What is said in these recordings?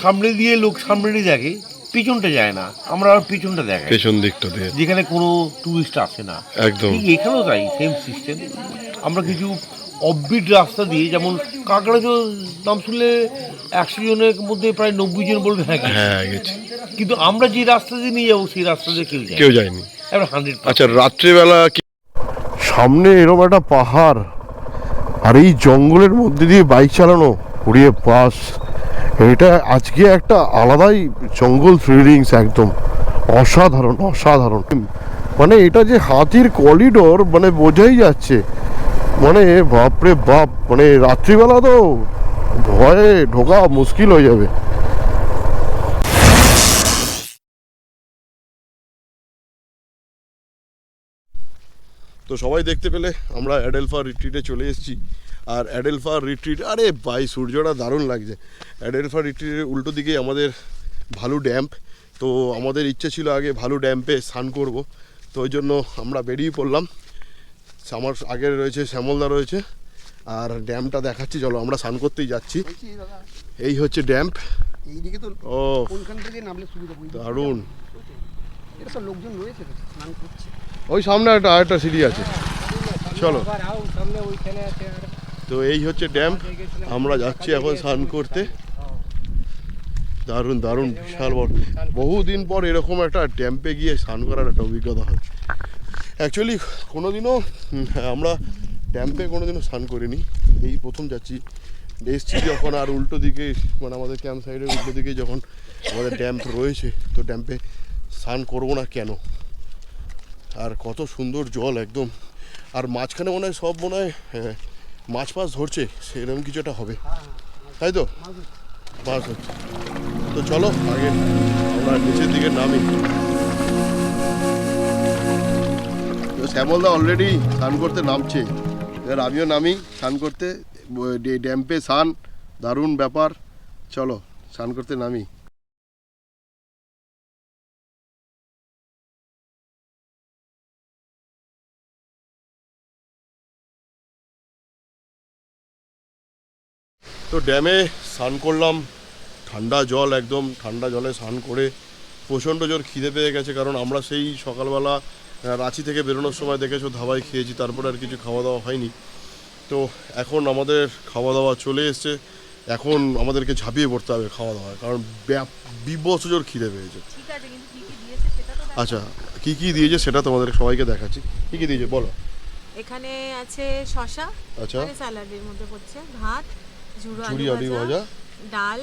সামনে দিয়ে লোক সামনে দেখে, পিছনটা যায় না, আমরা আর পিছনটা দেখাই, পেছন দিকটা দিয়ে, যেখানে কোনো টুরিস্ট আসে না। একদম ঠিক এখানেও তাই সেম সিস্টেম। আমরা কিছু অফবিট রাস্তা দিয়ে, যেমন কাঁকড়াঝোল নাম শুনলে 100 জনের মধ্যে প্রায় 90 জন বলবে হ্যাঁ গেছি, কিন্তু আমরা যে রাস্তা দিয়ে নিয়ে যাবো সেই রাস্তা দিয়ে কেউ যায়নি। এবার 100। আচ্ছা, রাত্রিবেলা সামনে এরকম একটা পাহাড় আর এই জঙ্গলের মধ্যে দিয়ে বাইক চালানো, উড়িয়ে পাস, এটা আজকে একটা আলাদাই জঙ্গল ফিলিংস, একদম অসাধারণ অসাধারণ। মানে এটা যে হাতির করিডোর, মানে বোঝাই যাচ্ছে, মানে বাপরে বাপ, মানে রাত্রিবেলা তো ভয়ে ঢোকা মুশকিল হয়ে যাবে। তো সবাই দেখতে পেলে আমরা অ্যাডেলফা রিট্রিটে চলে এসেছি। আর অ্যাডেলফা রিট্রিট, আরে ভাই সূর্যটা দারুণ লাগছে। অ্যাডেলফা রিট্রিটের উল্টো দিকে আমাদের ভালু ড্যাম্প। তো আমাদের ইচ্ছে ছিল আগে ভালু ড্যাম্পে স্নান করব, তো ওই জন্য আমরা বেরিয়ে পড়লাম। আমার আগে রয়েছে শ্যামলদা রয়েছে, আর ড্যামটা দেখাচ্ছি, চলো আমরা স্নান করতেই যাচ্ছি। এই হচ্ছে ড্যাম্প। এইদিকে তো ও কোনখান থেকে নামলে সুবিধা, দারুণ। এটা তো লোকজন রয়েছে স্নান করছে। ওই সামনে আরেকটা সিঁড়ি আছে, চলো। সামনে ওইখানে আছে। তো এই হচ্ছে ড্যাম্প, আমরা যাচ্ছি এখন স্নান করতে। দারুণ দারুণ, বিশাল বড়। বহুদিন পর এরকম একটা ড্যাম্পে গিয়ে স্নান করার একটা অভিজ্ঞতা হয়। অ্যাকচুয়ালি কোনোদিনও আমরা ড্যাম্পে কোনোদিনও স্নান করিনি, এই প্রথম যাচ্ছি। এসছি যখন, আর উল্টো দিকে মানে আমাদের ক্যাম্প সাইডের উল্টো দিকে যখন আমাদের ড্যাম্প রয়েছে, তো ড্যাম্পে স্নান করবো না কেন? আর কত সুন্দর জল একদম। আর মাঝখানে মনে হয় সব মনে হয় মাছ ফাছ ধরছে, সেরকম কিছু একটা হবে, তাই তো? মাছ হচ্ছে। তো চলো আগে আমরা নিচের দিকে নামি। তো শ্যামলদা অলরেডি স্নান করতে নামছে, এবার আমিও নামি স্নান করতে। ড্যাম্পে স্নান দারুণ ব্যাপার, চলো স্নান করতে নামি। তো ড্যামে স্নান করলাম, ঠান্ডা জল, একদম ঠান্ডা জলে স্নান করে প্রচণ্ড জোর খিদে পেয়ে গেছে। কারণ আমরা সেই সকালবেলা রাঁচি থেকে বেরোনোর সময় দেখেছো ধাবায় খেয়েছি, তারপরে আর কিছু খাওয়া দাওয়া হয়নি। তো এখন আমাদের খাওয়া দাওয়া চলে এসছে, এখন আমাদেরকে ঝাঁপিয়ে পড়তে হবে খাওয়া দাওয়ায়, কারণ বিভৎস জোর খিদে পেয়েছে। আচ্ছা, কি কি দিয়েছে সেটা তোমাদের সবাইকে দেখাচ্ছি। কি কি দিয়েছে বলো? এখানে আছে শসা, আচ্ছা, মানে স্যালাডের মধ্যে পড়ছে, ভাত, ঝুড়ো ঝুড়ি আলু ভাজা, ভাজা, ডাল,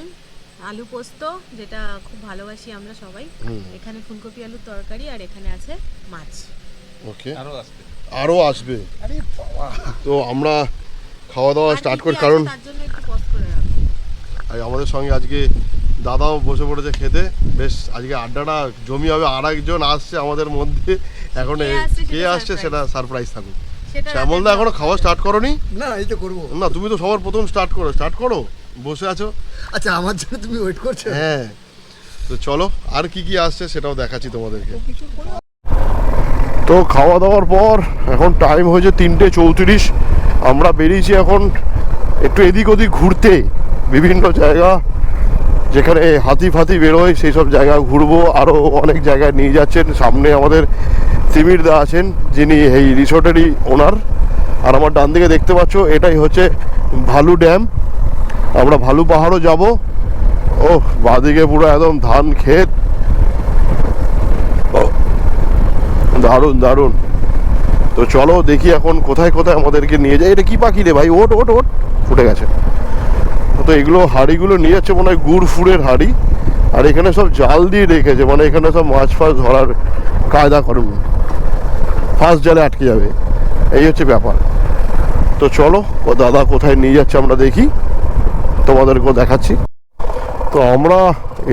আলু পোস্ত যেটা খুব ভালোবাসি আমরা সবাই, এখানে ফুলকপি আলুর তরকারি, আর এখানে আছে মাছ। ওকে, আরও আসবে। তো আমরা খাওয়া দাওয়া স্টার্ট করি, কারণ তার জন্য একটু পজ করে রাখো। আমাদের সঙ্গে আজকে দাদাও বসে পড়েছে খেতে। বেশ আজকে আড্ডাটা জমি হবে। আর একজন আসছে আমাদের মধ্যে, এখন কে আসছে সেটা সারপ্রাইজ থাকুক। শ্যামলদা এখনো খাওয়া স্টার্ট করোনি? না, এই তো করবো। না, তুমি তো সবার প্রথম স্টার্ট করো, বসে আছো। আচ্ছা, আমার জন্য তুমি ওয়েট করছো? হ্যাঁ, তো চলো আর কি কি আসছে সেটাও দেখাচ্ছি তোমাদেরকে। তো খাওয়া দাওয়ার পর এখন টাইম হয়েছে 3:34। আমরা বেরিয়েছি এখন একটু এদিক ওদিক ঘুরতে, বিভিন্ন জায়গা যেখানে হাতি ফাতি বেরোয় সেই সব জায়গা ঘুরবো। আরও অনেক জায়গায় নিয়ে যাচ্ছেন। সামনে আমাদের তিমির দা আছেন, যিনি এই রিসোর্টেরই ওনার। আর আমার ডান দিকে দেখতে পাচ্ছ, এটাই হচ্ছে ভালু ড্যাম। আমরা ভালু পাহাড়ও যাব। ও বাদিকে পুরো একদম ধান ক্ষেত, দারুণ দারুণ। তো চলো দেখি এখন কোথায় কোথায় আমাদেরকে নিয়ে যায়। এটা কি পাখি রে ভাই? ওট ওট ওট, ফুটে গেছে। তো এগুলো হাঁড়িগুলো নিয়ে যাচ্ছে মনে হয় গুড় ফুড়ের হাঁড়ি। আর এখানে সব জাল দিয়ে রেখেছে, মানে এখানে সব মাছ ফাছ ধরার কায়দা করুন, ফার্স্ট জালে আটকে যাবে, এই হচ্ছে ব্যাপার। তো চলো দাদা কোথায় নিয়ে যাচ্ছে আমরা দেখি, তোমাদেরকেও দেখাচ্ছি। তো আমরা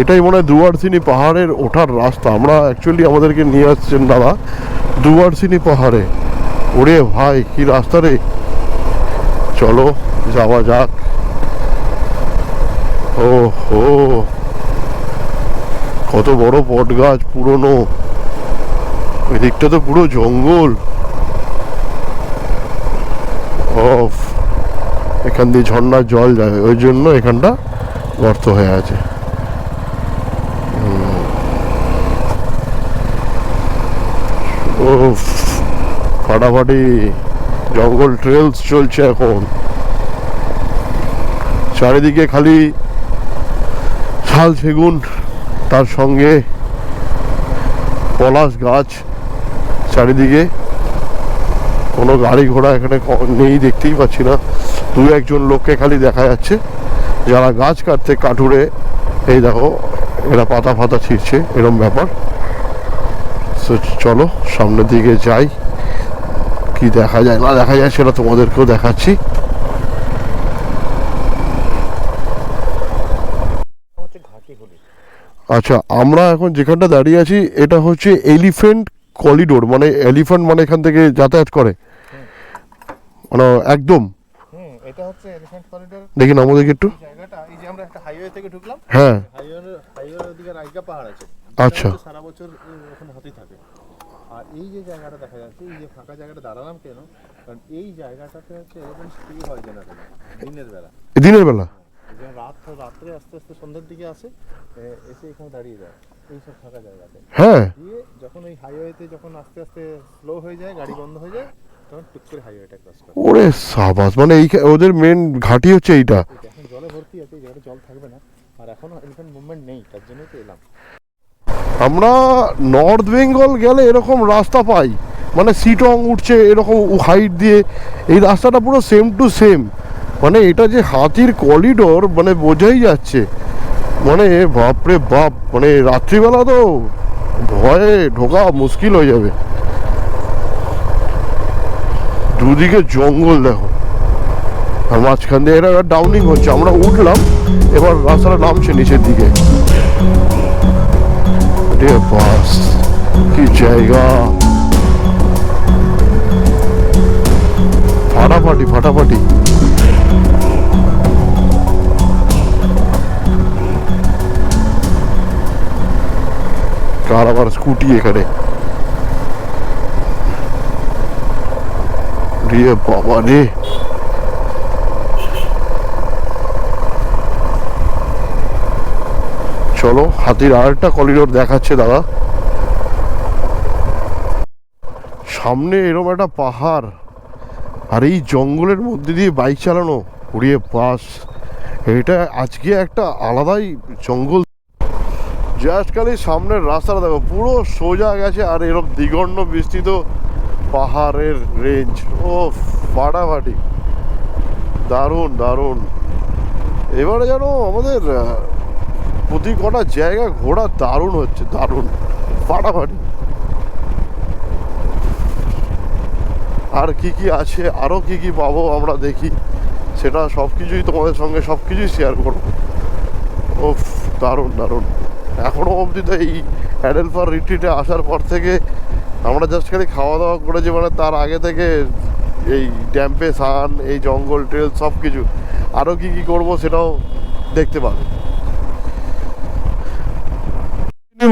এটাই মনে হয় দুয়ারসিনি পাহাড়ের ওঠার রাস্তা। আমরা অ্যাকচুয়ালি আমাদেরকে নিয়ে আসছেন দাদা দুয়ারসিনি পাহাড়ে। ওরে ভাই কি রাস্তা রে, চলো যাওয়া যাক। ও হো, কত বড় বট গাছ পুরনো, এদিকটা তো পুরো জঙ্গল। এখান দিয়ে ঝর্ণার জল যায়, ওই জন্য এখানটা গর্ত হয়ে আছে। ও ফাটাফাটি জঙ্গল ট্রেলস চলছে এখন, চারিদিকে খালি শাল সেগুন, তার সঙ্গে পলাশ গাছ চারিদিকে। কোনো গাড়ি ঘোড়া এখানে নেই, দেখতেই পাচ্ছি না। দু একজন লোককে খালি দেখা যাচ্ছে যারা গাছ কাটতে কাঠুরে, এই দেখো এরা পাতা ফাতা ছিঁড়ছে, এরম ব্যাপার। তো চলো সামনের দিকে যাই, কি দেখা যায় না দেখা যায় সেটা তোমাদেরকেও দেখাচ্ছি। আচ্ছা, আমরা এখন যেখানটা দাঁড়িয়ে আছি এটা হচ্ছে এলিফ্যান্ট করিডোর, মানে এলিফ্যান্ট মানে এখান থেকে যাতায়াত করে মানে একদম। এটা হচ্ছে এলিফ্যান্ট করিডোর। দেখি না আমাদেরকে একটু জায়গাটা এই যে আমরা একটা হাইওয়ে থেকে ঢুকলাম, হ্যাঁ হাইওয়ের ওদিকে রাইগা পাহাড় আছে। আচ্ছা সারা বছর ওখানে হাতি থাকে। আর এই যে জায়গাটা দেখা যাচ্ছে, এই যে ফাঁকা জায়গাটা দাঁড়ালাম কেন, কারণ এই জায়গাটাতে হচ্ছে এরকম স্টে হয় জেনারেলি দিনের বেলা। দিনের বেলা যেমন রাত্রে আস্তে আস্তে সন্ধ্যার দিকে আসে, এসে এখানে দাঁড়িয়ে যায় এইসব ফাঁকা জায়গাতে। হ্যাঁ দিয়ে যখন ওই হাইওয়েতে যখন আস্তে আস্তে স্লো হয়ে যায়, গাড়ি বন্ধ হয়ে যায়, তখন টুক করে হাইওয়েটা ক্রস করে। ওরে সাবাস, মানে এই ওদের মেন ঘাঁটি হচ্ছে এইটা। এখন জলে ভর্তি আছে, এই জায়গাটা জল থাকবে না, আর এখনো এলিফ্যান্ট মুভমেন্ট নেই, তার জন্যই তো এলাম। আমরা নর্থ বেঙ্গল গেলে এরকম রাস্তা পাই, মানে সিটং উঠছে এরকম হাইট দিয়ে, এই রাস্তাটা পুরো সেম টু সেম। মানে এটা যে হাতির করিডোর মানে বোঝাই যাচ্ছে, মানে বাপরে বাপ, মানে রাত্রিবেলা তো ভয়ে ঢোকা মুশকিল হয়ে যাবে। দুদিকে জঙ্গল দেখো, আর মাঝখান দিয়ে এটা ডাউনিং হচ্ছে, আমরা উঠলাম, এবার রাস্তাটা নামছে নিচের দিকে। বাস কি জায়গা, ফাটাফাটি ফাটাফাটি। কার আবার স্কুটি এখানে, রে বাবা রে। চলো হাতির আরেকটা করিডোর দেখাচ্ছে দাদা। সামনে এরকম একটা পাহাড়, আর এই জঙ্গলের মধ্যে দিয়ে বাইক চালানো, উড়িয়ে বাস, এটা আজকে একটা আলাদাই জঙ্গল। জাস্ট খালি সামনের রাস্তাটা দেখো, পুরো সোজা গেছে, আর এরকম দিগণ্ড বিস্তৃত পাহাড়ের রেঞ্জ। ও ফাটাফাটি, দারুণ দারুণ। এবারে যেন আমাদের প্রতি কটা জায়গা ঘোরা দারুণ হচ্ছে, দারুণ ফাটাফাটি। আর কি কি আছে, আরও কি কি পাবো আমরা দেখি, সেটা সব কিছুই তোমাদের সঙ্গে সব কিছুই শেয়ার করবো। ও দারুণ দারুণ। এখনও অবধি তো এই অ্যাডেলফার রিট্রিটে আসার পর থেকে আমরা জাস্ট খালি খাওয়া দাওয়া করেছি, মানে তার আগে থেকে এই ড্যাম্পে সান, এই জঙ্গল ট্রেল সব কিছু, আরও কি কি করবো সেটাও দেখতে পাবে।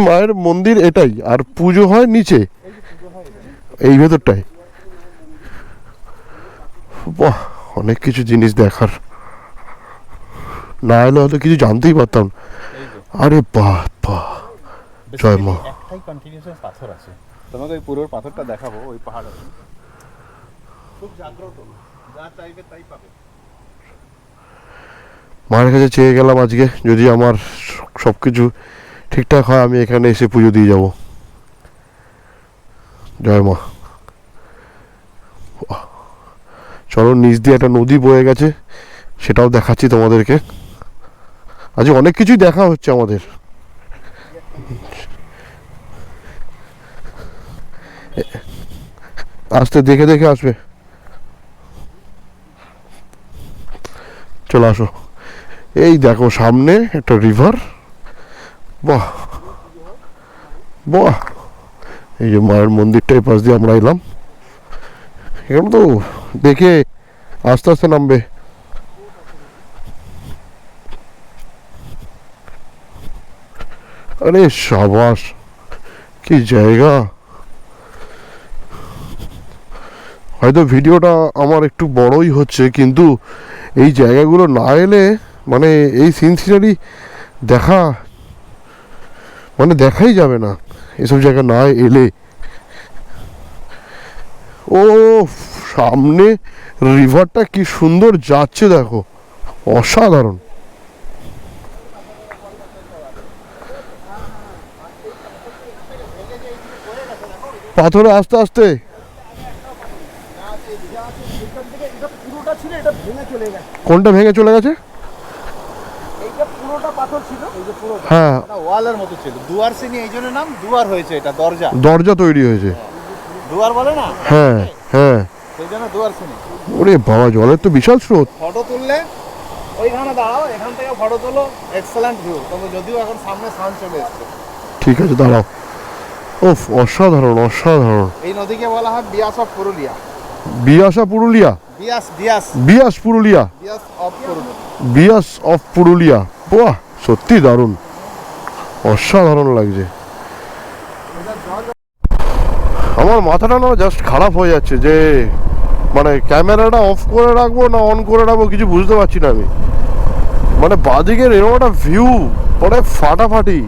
মায়ের মন্দির এটাই, আর পুজো হয় নিচে এই ভেতরটায়। বাহ, অনেক কিছু জিনিস দেখার, না এলে হয়তো কিছু জানতেই পারতাম। আরে বাহ বাহ, জয় মা। একটাই কন্টিনিউয়াস পাথর আছে, তোমাকে ওই পুরো পাথরটা দেখাবো, ওই পাহাড়ে খুব জাগ্রত, যা চাইবে তাই পাবে। মায়ের কাছে চেয়ে গেলাম আজকে, যদি আমার সব কিছু ঠিকঠাক হয় আমি এখানে এসে পুজো দিয়ে যাব। জয় মা। চলো, নিচ দিয়ে একটা নদী বয়ে গেছে, সেটাও দেখাচ্ছি তোমাদেরকে। আজ অনেক কিছুই দেখা হচ্ছে আমাদের। আস্তে দেখে দেখে আসবে, চলে আসো। এই দেখো সামনে একটা রিভার, বাহ বাহ। এই যে মায়ের মন্দিরটাই পাশ দিয়ে আমরা এলাম, এখানে তো দেখে আস্তে আস্তে নামবে। আরে সাবাস, কি জায়গা। হয়তো ভিডিওটা আমার একটু বড়ই হচ্ছে, কিন্তু এই জায়গাগুলো না এলে মানে এই সিনারি দেখা মানে দেখাই যাবে না, এসব জায়গা না এলে। ও সামনে রিভারটা কি সুন্দর যাচ্ছে দেখো, অসাধারণ। পাথরে আস্তে আস্তে পুরোটা ছিল, এটা ভেঙে চলে গেছে। কোনটা ভেঙে চলে গেছে? এইটা পুরোটা পাথর ছিল, এই যে পুরো হ্যাঁ, ওয়ালের মতো ছিল, দুয়ার শ্রেণী, এই জন্য নাম দুয়ার হয়েছে, এটা দরজা, দরজা তৈরি হয়েছে। দুয়ার বলে না, হ্যাঁ হ্যাঁ, সেই জন্য দুয়ার শ্রেণী। ওরে বাবা, জলের তো বিশাল স্রোত। ফটো তুললে ওইখানে দাঁড়াও, এখান থেকে ফটো তোলো, এক্সেলেন্ট ভিউ। তবে যদিও এখন সামনে সান চলে এসছে। ঠিক আছে, দাঁড়াও। ওফ, অসাধারণ অসাধারণ। এই নদীকে বলা হয় বিয়াস অফ পুরুলিয়া। বিয়াসা পুরুলিয়া, বিয়াস বিয়াস বিয়াস পুরুলিয়া, বিয়াস অফ পুরুলিয়া। বিয়াস অফ পুরুলিয়া। বাহ, সত্যি দারুণ, অসাধারণ লাগছে। আমার মাথাটা না জাস্ট খারাপ হয়ে যাচ্ছে যে মানে ক্যামেরাটা অফ করে রাখবো না অন করে রাখবো কিছু বুঝতে পারছি না আমি। মানে বাদিকের এরকম একটা ভিউ পরে ফাটাফাটি,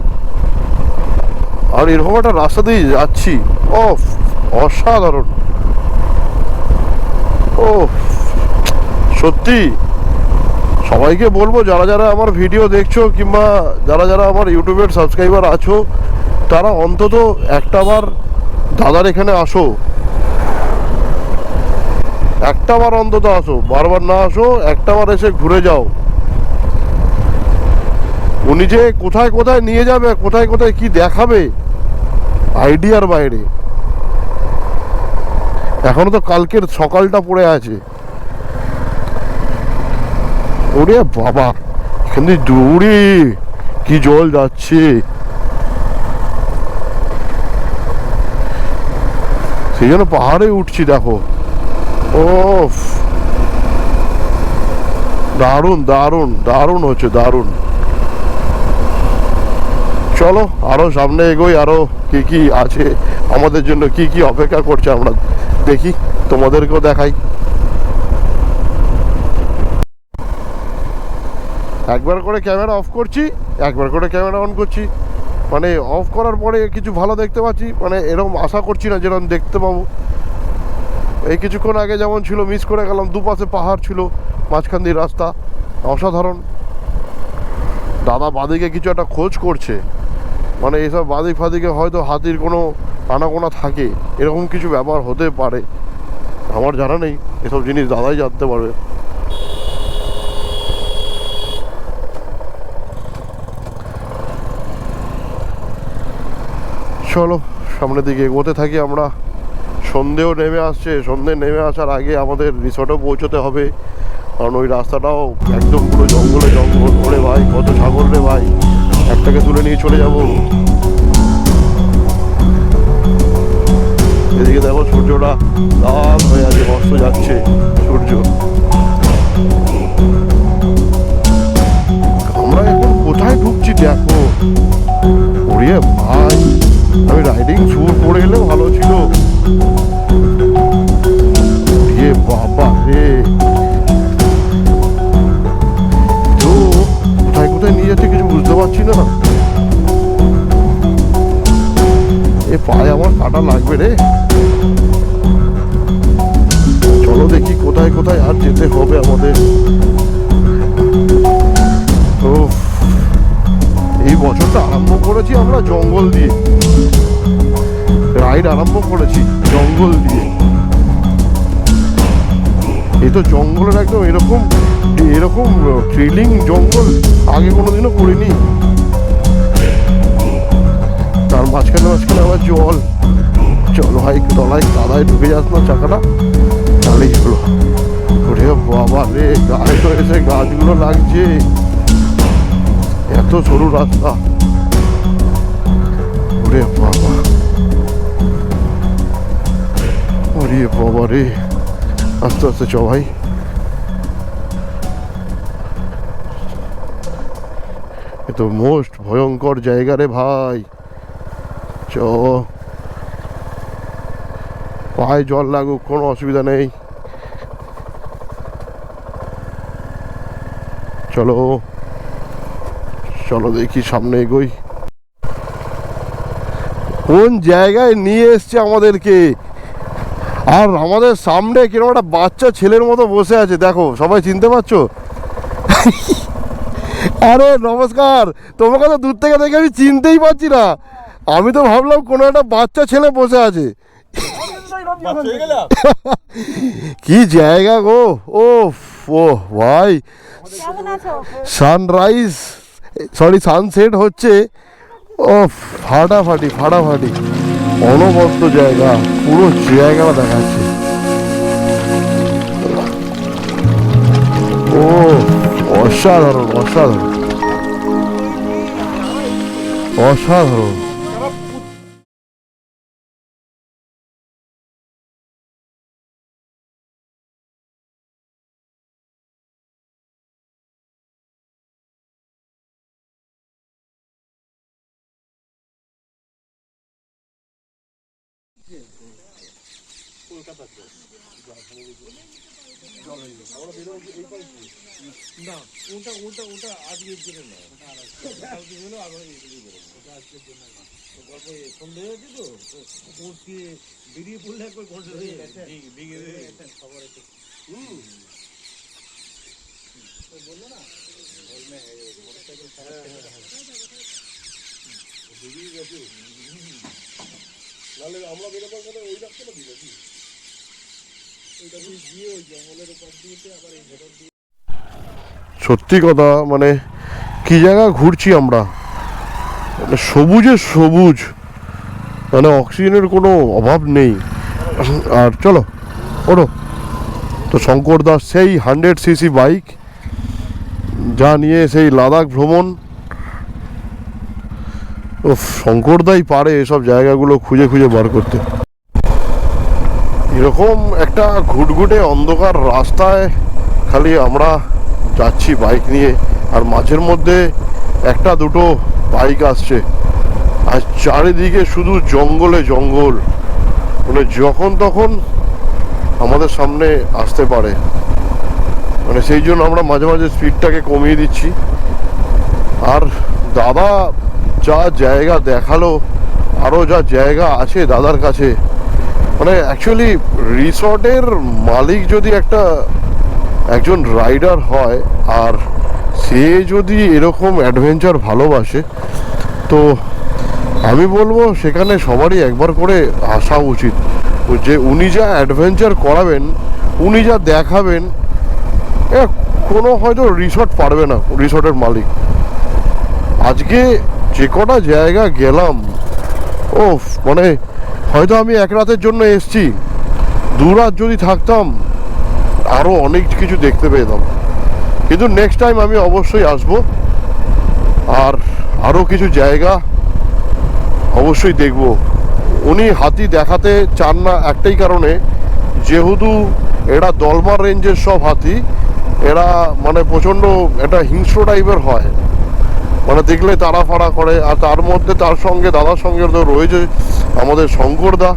আর এরকম একটা রাস্তা দিয়ে যাচ্ছি, ও অসাধারণ। ও সত্যি সবাইকে বলবো, যারা যারা আমার ভিডিও দেখছো কিংবা যারা যারা আমার ইউটিউবের সাবস্ক্রাইবার আছো, তারা অন্তত একটাবার দাদার এখানে আসো, একটাবার অন্তত আসো, বারবার না আসো, একটাবার এসে ঘুরে যাও। উনি যে কোথায় কোথায় নিয়ে যাবে, কোথায় কোথায় কি দেখাবে, আইডিয়ার বাইরে। এখনো তো কালকের সকালটা পড়ে আছে। ওরে বাবা, এখান দিয়ে দৌড়ে কি জল যাচ্ছে, সেই জন্য পাহাড়ে উঠছি দেখো। ও দারুণ দারুণ দারুণ হচ্ছে, দারুণ। চলো আরো সামনে এগোই, আরো কি কি আছে আমাদের জন্য, কি কি অপেক্ষা করছে আমরা দেখি, তোমাদেরকেও দেখাই। একবার করে ক্যামেরা অফ করছি, একবার করে ক্যামেরা অন করছি, মানে অফ করার পরে কিছু ভালো দেখতে পাচ্ছি, মানে এরকম আশা করছি না যেরকম দেখতে পাবো। এই কিছুক্ষণ আগে যেমন ছিল, মিস করে গেলাম, দুপাশে পাহাড় ছিল, মাঝখান দিয়ে রাস্তা, অসাধারণ। দাদা বাদিকে কিছু একটা খোঁজ করছে, মানে এইসব বাদিক ফাদিকে হয়তো হাতির কোনো আনাগোনা থাকে, এরকম কিছু ব্যাপার হতে পারে, আমার জানা নেই, এসব জিনিস দাদাই জানতে পারবে। চলো সামনের দিকে এগোতে থাকি আমরা। সন্ধেও নেমে আসছে, সন্ধে নেমে আসার আগে আমাদের রিসর্টেও পৌঁছতে হবে, কারণ ওই রাস্তাটাও একদম পুরো জঙ্গলে জঙ্গল। ওরে ভাই, কত ছাগল রে ভাই, একটাকে তুলে নিয়ে চলে যাব। এদিকে দেখো সূর্যটা লাল হয়ে আছে, অস্ত যাচ্ছে সূর্য। আমরা এখন কোথায় ঢুকছি দেখো, ওরে ভাই, আমি রাইডিং শ্যু পরে এলে ভালো ছিল। এ বাবা রে, তো কোথায় কোথায় নিয়ে যাচ্ছে কিছু বুঝতে পারছি না। এ পায়ে আমার কাটা লাগবে রে। চলো দেখি কোথায় কোথায় আর যেতে হবে আমাদের। তো এই বছরটা আরম্ভ করেছি আমরা জঙ্গল দিয়ে, রাইড আরম্ভ করেছি জঙ্গল দিয়ে। এই তো জঙ্গলের একদম এরকম এরকম থ্রিলিং জঙ্গল আগে কোনোদিনও করিনি। তার মাঝখানে মাঝখানে আবার জল। চলো ভাই, তলায় কাদায় ঢুকে যাস না চাকাটা, তাহলেই হলো। ওরে বাবা রে, গায়ে তো এসে গাছগুলো লাগছে, এত সরু রাস্তা। ওরে বাবা, ওরে বাবা রে, আস্তে আস্তে চ ভাই। এ তো মোস্ট ভয়ঙ্কর জায়গা রে ভাই। চ, পায়ে জল লাগুক, কোনো অসুবিধা নেই। চলো চলো দেখি সামনে এগোই। কোন জায়গায় নিয়ে এসছে আমাদেরকে, আর আমাদের সামনে কিরকম একটা বাচ্চা ছেলের মতো বসে আছে, দেখো সবাই চিনতে পারছো? আরে নমস্কার, তোমাকে তো দূর থেকে দেখে আমি চিনতেই পারছি না। আমি তো ভাবলাম কোনো একটা বাচ্চা ছেলে বসে আছে। কি জায়গা গো! ও ও ভাই, সানরাইজ সরি সানসেট হচ্ছে। ও ফাটাফাটি ফাটাফাটি, অনবদ্য জায়গা, পুরো জায়গাটা দেখাচ্ছে। ও অসাধারণ অসাধারণ অসাধারণ। সত্যি কথা, মানে কি জায়গা ঘুরছি আমরা, মানে সবুজে সবুজ, মানে অক্সিজেনের কোনো অভাব নেই। আর চলো ওঠো। তো শঙ্কর দাস সেই 100cc বাইক যা নিয়ে সেই লাদাখ ভ্রমণ। ও শঙ্করদাই পারে এসব জায়গাগুলো খুঁজে খুঁজে বার করতে। এরকম একটা ঘুটঘুটে অন্ধকার রাস্তায় খালি আমরা যাচ্ছি বাইক নিয়ে, আর মাঝের মধ্যে একটা দুটো বাইক আসছে, আর চারিদিকে শুধু জঙ্গলে জঙ্গল, মানে যখন তখন আমাদের সামনে আসতে পারে। মানে সেই জন্য আমরা মাঝে মাঝে স্পিডটাকে কমিয়ে দিচ্ছি। আর দাদা যা জায়গা দেখালো, আরও যা জায়গা আছে দাদার কাছে, মানে অ্যাকচুয়ালি রিসর্টের মালিক যদি একজন রাইডার হয়, আর সে যদি এরকম অ্যাডভেঞ্চার ভালোবাসে, তো আমি বলবো সেখানে সবারই একবার করে আসা উচিত। যে উনি যা অ্যাডভেঞ্চার করাবেন, উনি যা দেখাবেন, কোনো হয়তো রিসর্ট পারবে না, রিসর্টের মালিক। আজকে যে কটা জায়গা গেলাম, ও মানে হয়তো আমি এক রাতের জন্য এসছি, 2 রাত যদি থাকতাম আরও অনেক কিছু দেখতে পেতাম। কিন্তু নেক্সট টাইম আমি অবশ্যই আসবো, আর আরও কিছু জায়গা অবশ্যই দেখব। উনি হাতি দেখাতে চান না একটাই কারণে, যেহেতু এরা দলমার রেঞ্জের সব হাতি, এরা মানে প্রচণ্ড একটা হিংস্র টাইপের হয়, মানে দেখলে তাড়া ফাড়া করে। আর তার মধ্যে তার সঙ্গে দাদার সঙ্গে তো রয়েছে আমাদের শঙ্করদা,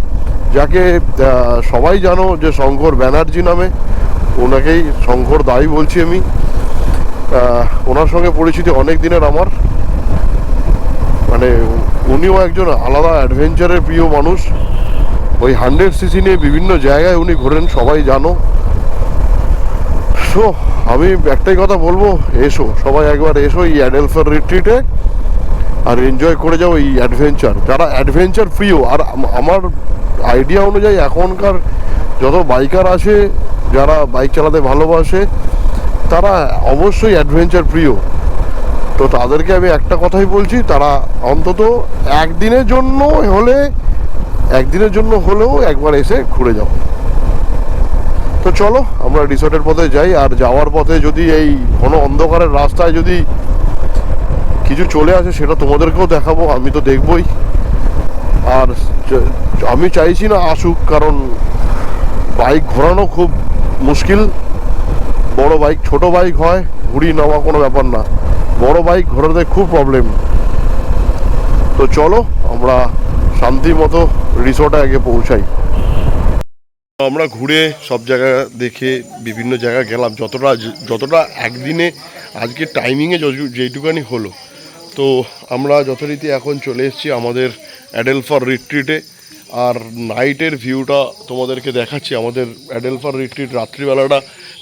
যাকে সবাই জানো যে শঙ্কর ব্যানার্জি নামে, ওনাকেই শঙ্কর দাই বলছি আমি। ওনার সঙ্গে পরিচিতি অনেক দিনের আমার, মানে উনিও একজন আলাদা অ্যাডভেঞ্চারের প্রিয় মানুষ। ওই 100cc নিয়ে বিভিন্ন জায়গায় উনি ঘোরেন, সবাই জানো। সো আমি একটাই কথা বলবো, এসো সবাই একবার এসো এই অ্যাডেলফার রিট্রিটে, আর এনজয় করে যাও এই অ্যাডভেঞ্চার। যারা অ্যাডভেঞ্চার প্রিয়, আর আমার আইডিয়া অনুযায়ী এখনকার যত বাইকার আছে যারা বাইক চালাতে ভালোবাসে, তারা অবশ্যই অ্যাডভেঞ্চার প্রিয়। তো তাদেরকে আমি একটা কথাই বলছি, তারা অন্তত একদিনের জন্য হলেও একবার এসে ঘুরে যাও। তো চলো আমরা রিসর্টের পথে যাই। আর যাওয়ার পথে যদি এই কোনো অন্ধকারের রাস্তায় যদি কিছু চলে আসে, সেটা তোমাদেরকেও দেখাবো, আমি তো দেখবই। আর আমি চাইছি না আসুক, কারণ বাইক ঘোরানো খুব মুশকিল। বড় বাইক, ছোট বাইক হয় ঘুরিয়ে নেওয়া কোনো ব্যাপার না, বড় বাইক ঘোরাতে খুব প্রবলেম। তো চলো আমরা শান্তি মতো রিসর্টে আগে পৌঁছাই। আমরা ঘুরে সব জায়গা দেখে বিভিন্ন জায়গা গেলাম, যতটা একদিনে আজকে টাইমিংয়ে যেইটুকানি হলো। তো আমরা যথারীতি এখন চলে এসেছি আমাদের অ্যাডেলফার রিট্রিটে। আর নাইটের ভিউটা তোমাদেরকে দেখাচ্ছি। আমাদের অ্যাডেলফার রিট্রিট রাত্রিবেলাটা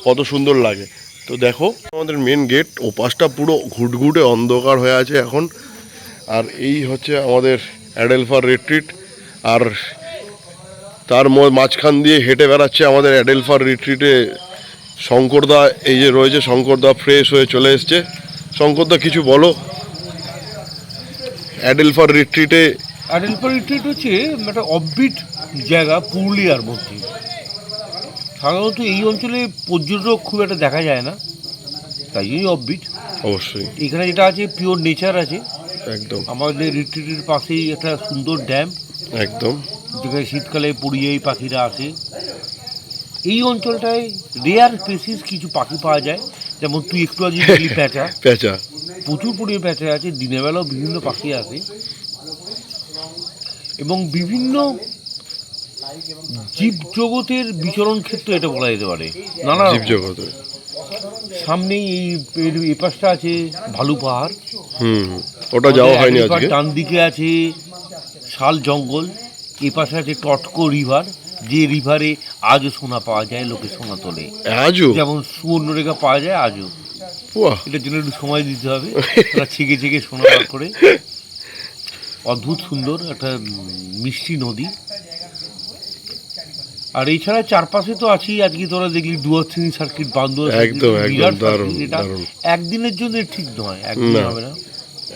কত সুন্দর লাগে। তো দেখো আমাদের মেন গেট, ও পাশটা পুরো ঘুটঘুটে অন্ধকার হয়ে আছে এখন। আর এই হচ্ছে আমাদের অ্যাডেলফার রিট্রিট। আর তার মাঝখান দিয়ে হেঁটে বেড়াচ্ছে আমাদের অ্যাডেলফার রিট্রিটে শঙ্করদা। এই যে রয়েছে শঙ্করদা, ফ্রেশ হয়ে চলে এসছে। শঙ্করদা কিছু বলো অ্যাডেলফার রিট্রিটে। অ্যাডেলফার রিট্রিট হচ্ছে একটা অফবিট জায়গা পুরুলিয়ার মধ্যে। সাধারণত এই অঞ্চলে পর্যটক খুব একটা দেখা যায় না, তাই জন্যই অফবিট। অবশ্যই এখানে যেটা আছে পিওর নেচার আছে। একদম আমাদের রিট্রিটের পাশেই একটা সুন্দর ড্যাম, একদম যেখানে শীতকালে পরিযায়ী পাখিরা আসে। এই অঞ্চলটায় রেয়ার স্পেসিস কিছু পাখি পাওয়া যায়, যেমন তুই একটু আগে বললি প্যাঁচা। পেঁচা প্রচুর পরিমাণে প্যাঁচা আছে, দিনের বেলাও বিভিন্ন পাখি আসে এবং বিভিন্ন জীব জগতের বিচরণ ক্ষেত্র এটা বলা যেতে পারে। নানা রকম। জীবজগতে সামনেই এই পাশটা আছে ভালু পাহাড়। ওটা যাওয়া হয়নি আজকে। ডান দিকে আছে শাল জঙ্গল, এ পাশে আছে টটকো রিভার, যে রিভারে আজও সোনা পাওয়া যায়, লোকে সোনা তোলে আজও, যেমন সুবর্ণরেখা পাওয়া যায় আজও। বাহ, এটার জন্য একটু সময় দিতে হবে, ওরা ছেঁকে ছেঁকে সোনা বার করে। অদ্ভুত সুন্দর একটা মিষ্টি নদী। আর এছাড়া চারপাশে তো আছেই, আজকে তোরা দেখলি ডুয়ার্সিনি সার্কিট, বান্দর একদম একদম দারুণ দারুণ। একদিনের জন্য ঠিক নয়, একদিন না, হবে না,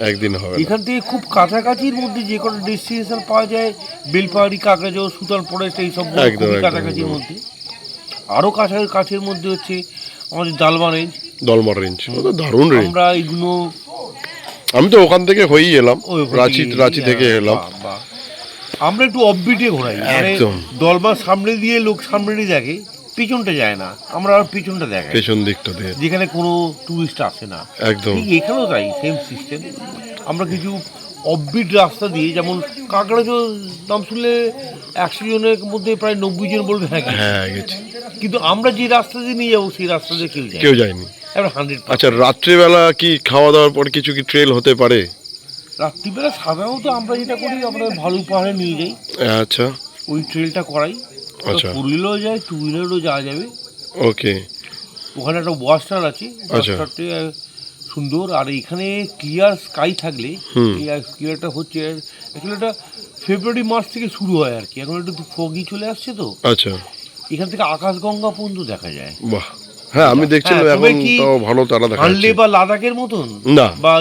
একদিন হবে না। এখান থেকে খুব কাছাকাছির মধ্যে যে কোনো ডেস্টিনেশন পাওয়া যায়, বেলপাহাড়ি, কাকড়াঝোড়, সুতান ফরেস্ট, এইসব একদম, খুবই একদম, কাছাকাছির একদম। মধ্যে। আরও কাছের মধ্যে হচ্ছে আমাদের দালমা রেঞ্জ, দলমার রেঞ্জ, ও তো দারুণ রেঞ্জ। আমরা এইগুলো আমি তো ওখান থেকে হয়েই এলাম, রাঁচি থেকে এলাম। আমরা একটু অফবিটে ঘোরাই, মানে একদম। দলমার সামনে দিয়ে লোক সামনে দেখে, পিছনটা যায় না, আমরা আর পিছনটা দেখাই, পেছন দিকটা দিয়ে যেখানে কোনো টুরিস্ট আসে না। একদম ঠিক এখানেও তাই সেম সিস্টেম। আমরা কিছু অফবিট রাস্তা দিয়ে, যেমন কাকড়াঝোড় নাম শুনলে 100 জনের মধ্যে প্রায় 90 জন বলবে হ্যাঁ গেছি। হ্যাঁ গেছি, কিন্তু আমরা যে রাস্তা দিয়ে নিয়ে যাবো সেই রাস্তা দিয়ে কেউ যায় কেউ যায়নি। এবার 100। আচ্ছা, রাত্রিবেলা কি খাওয়া দাওয়ার পর কিছু কি ট্রেল হতে পারে? রাত্রিবেলা সাধারণত আমরা যেটা করি, আমরা ভালু পাহাড়ে নিয়ে যাই, আচ্ছা ওই ট্রেলটা করাই। আচ্ছা। 4 হুইলারও যায়, 2 হুইলারও যাওয়া যাবে। ওকে, ওখানে একটা ওয়াশটার আছে, আচ্ছা। ওয়াশটারটা সুন্দর। আর এখানে ক্লিয়ার স্কাই থাকলে, ক্লিয়ারটা হচ্ছে অ্যাকচুয়ালি এটা ফেব্রুয়ারি মার্চ থেকে শুরু হয় আর কি। এখন একটু ফগি চলে আসছে তো, আচ্ছা, এখান থেকে আকাশগঙ্গা পর্যন্ত দেখা যায়। বাহ। হ্যাঁ, আমি দেখছিলাম হ্যাঁ, তবে এখন কি তো ভালো তারা দেখা হানলে যাচ্ছে। বা লাদাখের মতন না, বা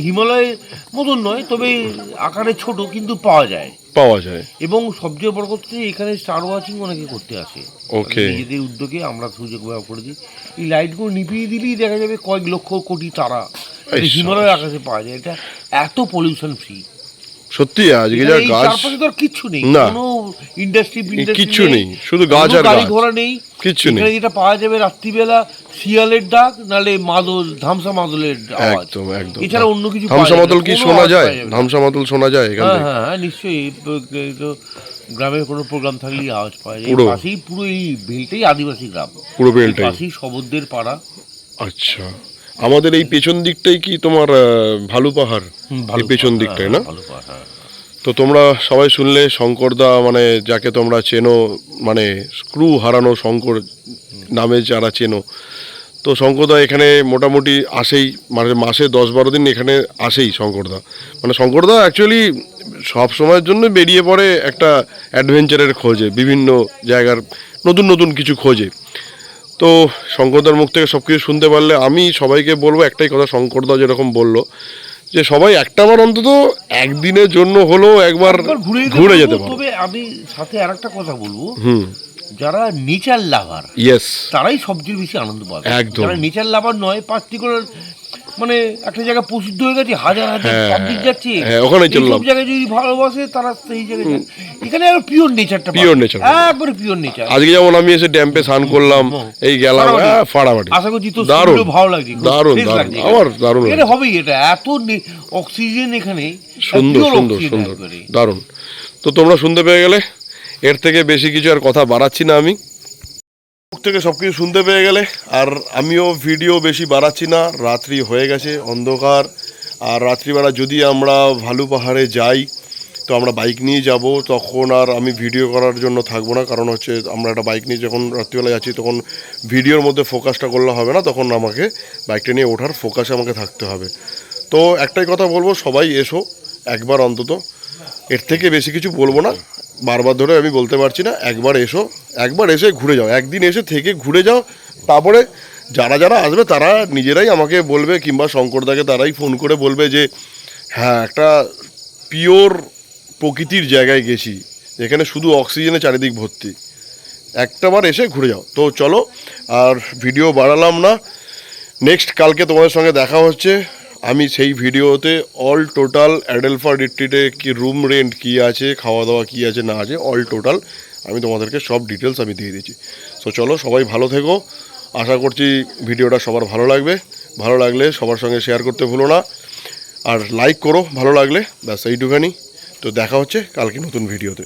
হিমালয়ের মতন নয়, তবে আকারে ছোট, কিন্তু পাওয়া যায়। পাওয়া যায়। এবং সবচেয়ে বড় কথা, এখানে স্টার ওয়াচিং অনেকে করতে আসে। ওকে। নিজেদের উদ্যোগে আমরা সুযোগ ব্যবহার করে দিই। এই লাইটগুলো নিভিয়ে দিলেই দেখা যাবে কয়েক লক্ষ কোটি তারা হিমালয়ের আকাশে পাওয়া যায়। এটা এত পলিউশন ফ্রি। সত্যি আজকে যা গাছ, চারপাশে তো আর কিচ্ছু নেই, না। কোনো ইন্ডাস্ট্রি কিচ্ছু নেই, শুধু গাছ আর গাড়ি গাছ, ঘোড়া নেই, কিচ্ছু নেই। এখানে যেটা পাওয়া যাবে রাত্রিবেলা শিয়ালের ডাক, নালে মাদল, ধামসা মাদলের আওয়াজ। একদম একদম। এছাড়া অন্য কিছু ধামসা মাদল কি কোনো শোনা আওয়াজ যায়? পাওয়া যাবে না। ধামসা মাদল শোনা যায় এখান হ্যাঁ থেকে? হ্যাঁ হ্যাঁ, নিশ্চয়ই। এই তো গ্রামের কোনো প্রোগ্রাম থাকলেই আওয়াজ পাওয়া যায়। পুরো? পাশেই পুরো এই বেলটাই আদিবাসী গ্রাম, পুরো বেলটাই? পাশেই শবরদের পাড়া। আচ্ছা, আমাদের এই পেছন দিকটাই কি তোমার ভালু পাহাড়? এই পেছন দিকটাই না? ভালো পাড়া, হ্যাঁ। তো তোমরা সবাই শুনলে শঙ্করদা, মানে যাকে তোমরা চেনো, মানে স্ক্রু হারানো শঙ্কর নামে যারা চেনো, তো শঙ্করদা এখানে মোটামুটি আসেই, মানে মাসে 10-12 দিন এখানে আসেই শঙ্করদা। মানে শঙ্করদা অ্যাকচুয়ালি সব সময়ের জন্য বেরিয়ে পড়ে একটা অ্যাডভেঞ্চারের খোঁজে, বিভিন্ন জায়গার নতুন নতুন কিছু খোঁজে। তো শঙ্করদার মুখ থেকে সব কিছু শুনতে পারলে আমি সবাইকে বলবো একটাই কথা, শঙ্করদা যেরকম বললো যে সবাই একটাবার অন্তত একদিনের জন্য হলেও একবার ঘুরে যেতে পারো। তবে আমি সাথে আরেকটা কথা বলবো, যারা নেচার লাভার, ইয়েস, তারাই সবচেয়ে বেশি আনন্দ পাবে। একদম। যারা নেচার লাভার নয়, পার্টিকুলার মানে একটা জায়গা প্রসিদ্ধ হয়ে গেছে, হাজার হাজার পাবলিক যাচ্ছে, ওখানে চললাম, সব জায়গায় যদি ভালোবাসে তারা সেই জায়গায় যায়। এখানে আর পিওর নেচারটা, পিওর নেচার, একবারে পিওর নেচার। আজকে যেমন আমি এসে ড্যাম্পে স্নান করলাম, এই গেলাম ফাড়াবাড়ি। আশা করছি তো দারুণ ভালো লাগছে, দারুণ দারুণ, আমার দারুণ এটা হবেই। এটা এত অক্সিজেন এখানে, সুন্দর সুন্দর সুন্দর, দারুণ। তো তোমরা শুনতে পেয়ে গেলে, এর থেকে বেশি কিছু আর কথা বাড়াচ্ছি না আমি। থেকে সব কিছু শুনতে পেয়ে গেলে, আর আমিও ভিডিও বেশি বাড়াচ্ছি না, রাত্রি হয়ে গেছে, অন্ধকার। আর রাত্রিবেলা যদি আমরা ভালু পাহাড়ে যাই, তো আমরা বাইক নিয়ে যাব, তখন আর আমি ভিডিও করার জন্য থাকবো না, কারণ হচ্ছে আমরা একটা বাইক নিয়ে যখন রাত্রিবেলা যাচ্ছি তখন ভিডিওর মধ্যে ফোকাসটা করলে হবে না, তখন আমাকে বাইকটা নিয়ে ওঠার ফোকাসে আমাকে থাকতে হবে। তো একটাই কথা বলবো, সবাই এসো একবার অন্তত, এর থেকে বেশি কিছু বলবো না, বারবার ধরে আমি বলতে পারছি না, একবার এসো, একবার এসে ঘুরে যাও, একদিন এসে থেকে ঘুরে যাও। তারপরে যারা যারা আসবে তারা নিজেরাই আমাকে বলবে, কিংবা শঙ্করদাকে তারাই ফোন করে বলবে যে হ্যাঁ একটা পিওর প্রকৃতির জায়গায় গেছি, যেখানে শুধু অক্সিজেনে চারিদিক ভর্তি, একটাবার এসে ঘুরে যাও। তো চলো, আর ভিডিও বাড়ালাম না, নেক্সট কালকে তোমাদের সঙ্গে দেখা হচ্ছে। আমি সেই ভিডিওতে অল টোটাল অ্যাডেলফা রিট্রিটে কি রুম রেন্ট কী আছে, খাওয়া দাওয়া কী আছে না আছে, অল টোটাল আমি তোমাদেরকে সব ডিটেলস আমি দিয়ে দিচ্ছি। তো চলো, সবাই ভালো থেকো, আশা করছি ভিডিওটা সবার ভালো লাগবে, ভালো লাগলে সবার সঙ্গে শেয়ার করতে ভুলো না, আর লাইক করো ভালো লাগলে, ব্যাস এইটুখানি। তো দেখা হচ্ছে কালকে নতুন ভিডিওতে।